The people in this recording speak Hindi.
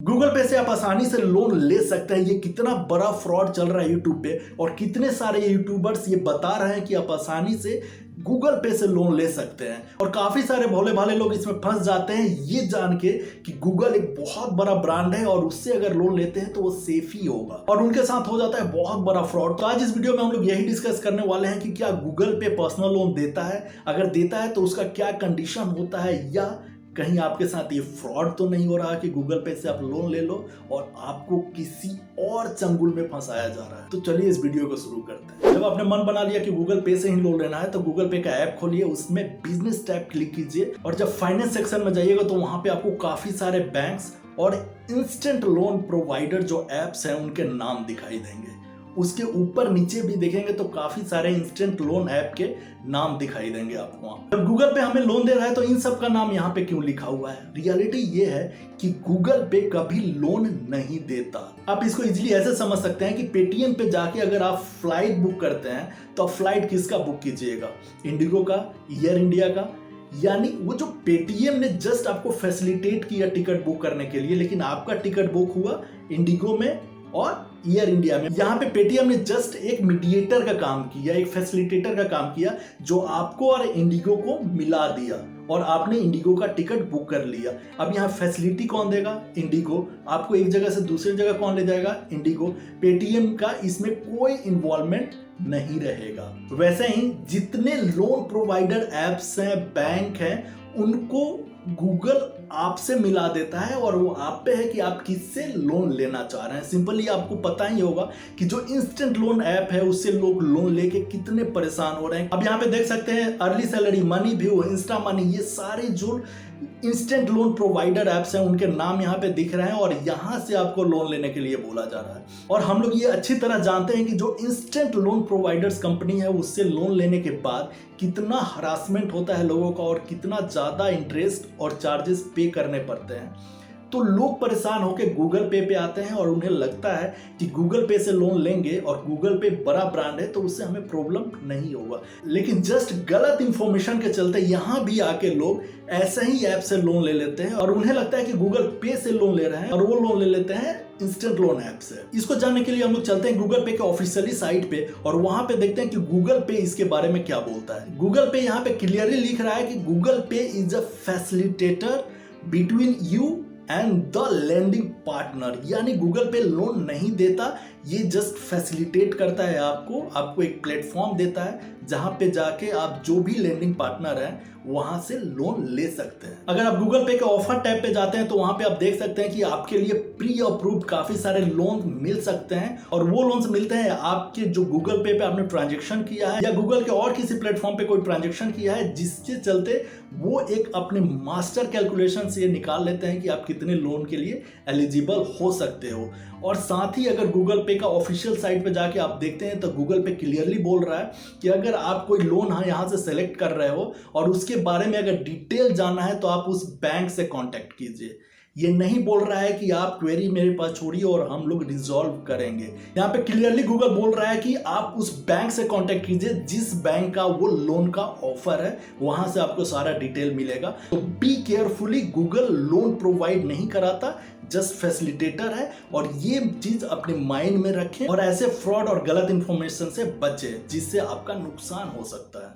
गूगल पे से आप आसानी से लोन ले सकते हैं। ये कितना बड़ा फ्रॉड चल रहा है यूट्यूब पे और कितने सारे यूट्यूबर्स ये बता रहे हैं कि आप आसानी से गूगल पे से लोन ले सकते हैं। और काफी सारे भोले भाले लोग इसमें फंस जाते हैं ये जान के कि गूगल एक बहुत बड़ा ब्रांड है और उससे अगर लोन लेते हैं तो वो सेफ ही होगा, और उनके साथ हो जाता है बहुत बड़ा फ्रॉड। तो आज इस वीडियो में हम लोग यही डिस्कस करने वाले हैं कि क्या गूगल पे पर्सनल लोन देता है, अगर देता है तो उसका क्या कंडीशन होता है, या कहीं आपके साथ ये फ्रॉड तो नहीं हो रहा कि गूगल पे से आप लोन ले लो और आपको किसी और चंगुल में फंसाया जा रहा है। तो चलिए इस वीडियो को शुरू करते हैं। जब आपने मन बना लिया कि गूगल पे से ही लोन लेना है तो गूगल पे का ऐप खोलिए, उसमें बिजनेस टैब क्लिक कीजिए और जब फाइनेंस सेक्शन में जाइएगा तो वहां पे आपको काफी सारे बैंक्स और इंस्टेंट लोन प्रोवाइडर जो एप्स हैं उनके नाम दिखाई देंगे। उसके ऊपर नीचे भी देखेंगे तो काफी सारे इंस्टेंट लोन ऐप के नाम दिखाई देंगे आपको। जब गूगल पे हमें लोन दे रहा है तो इन सब का नाम यहाँ पे क्यों लिखा हुआ है? रियलिटी ये है कि गूगल पे कभी लोन नहीं देता। आप इसको इजीली ऐसे समझ सकते हैं कि पेटीएम पे जाके अगर आप फ्लाइट बुक करते हैं तो आप फ्लाइट किसका बुक कीजिएगा? इंडिगो का, एयर इंडिया का? यानी वो जो पेटीएम ने जस्ट आपको फैसिलिटेट किया टिकट बुक करने के लिए, लेकिन आपका टिकट बुक हुआ इंडिगो में और एयर इंडिया में। यहाँ पे पेटीएम ने जस्ट एक मीडिएटर का काम किया, एक फैसिलिटेटर का काम किया जो आपको और इंडिगो को मिला दिया और आपने इंडिगो का टिकट बुक कर लिया। अब यहाँ फैसिलिटी कौन देगा? इंडिगो। आपको एक जगह से दूसरी जगह कौन ले जाएगा? इंडिगो। पेटीएम का इसमें कोई इन्वॉल्वमेंट नहीं रहेगा। वैसे ही जितने लोन प्रोवाइडर एप्स हैं, बैंक हैं, उनको गूगल आपसे मिला देता है और वो आप पे है कि आप किससे लोन लेना चाह रहे हैं। सिंपली आपको पता ही होगा कि जो इंस्टेंट लोन ऐप है उससे लोग लोन लेके कितने परेशान हो रहे हैं। अब यहाँ पे देख सकते हैं early salary, money view, Insta money, ये सारे जो इंस्टेंट लोन प्रोवाइडर एप्स हैं उनके नाम यहाँ पे दिख रहे हैं और यहाँ से आपको लोन लेने के लिए बोला जा रहा है। और हम लोग ये अच्छी तरह जानते हैं कि जो इंस्टेंट लोन प्रोवाइडर्स कंपनी है उससे लोन लेने के बाद कितना हरासमेंट होता है लोगों का और कितना ज्यादा इंटरेस्ट और चार्जेस पे करने पड़ते हैं। तो लोग परेशान होकर गूगल पे आते हैं और उन्हें लगता है कि गूगल पे से लोन लेंगे और गूगल पे बड़ा ब्रांड है तो उससे हमें प्रॉब्लम नहीं होगा। लेकिन जस्ट गलत इंफॉर्मेशन के चलते यहाँ भी आके लोग ऐसे ही ऐप से लोन ले लेते हैं और उन्हें लगता है कि गूगल पे से लोन ले रहे हैं और वो लोन ले लेते हैं इंस्टेंट लोन ऐप से। इसको जानने के लिए हम लोग चलते हैं गूगल पे के ऑफिशियली साइट पे और वहां पे देखते हैं कि गूगल पे इसके बारे में क्या बोलता है। गूगल पे यहाँ पे क्लियरली लिख रहा है कि गूगल पे is a facilitator between you and the lending partner. यानी गूगल पे लोन नहीं देता, ये जस्ट फैसिलिटेट करता है आपको एक प्लेटफॉर्म देता है जहां पे जाके आप जो भी लेंडिंग पार्टनर हैं वहां से लोन ले सकते हैं। अगर आप गूगल पे के ऑफर टैब पे जाते हैं तो वहां पे आप देख सकते हैं कि आपके लिए प्री अप्रूव्ड काफी सारे लोन मिल सकते हैं और वो लोन्स मिलते हैं आपके जो गूगल पे आपने ट्रांजेक्शन किया है या गूगल के और किसी प्लेटफॉर्म पे कोई ट्रांजेक्शन किया है, जिसके चलते वो एक अपने मास्टर कैलकुलेशन से निकाल लेते हैं कि आप कितने लोन के लिए एलिजिबल हो सकते हो। और साथ ही अगर गूगल पे का ऑफिशियल साइट पे जाके आप देखते हैं तो गूगल पे क्लियरली बोल रहा है कि अगर आप कोई लोन यहाँ से सेलेक्ट कर रहे हो और उसके बारे में अगर डिटेल जानना है तो आप उस बैंक से कांटेक्ट कीजिए। ये नहीं बोल रहा है कि आप क्वेरी मेरे पास छोड़िए और हम लोग रिजॉल्व करेंगे। यहाँ पे क्लियरली गूगल बोल रहा है कि आप उस बैंक से कांटेक्ट कीजिए जिस बैंक का वो लोन का ऑफर है, वहां से आपको सारा डिटेल मिलेगा। तो be carefully, Google loan provide नहीं कराता, जस्ट फैसिलिटेटर है और ये चीज अपने माइंड में रखें और ऐसे फ्रॉड और गलत इंफॉर्मेशन से बचे जिससे आपका नुकसान हो सकता है।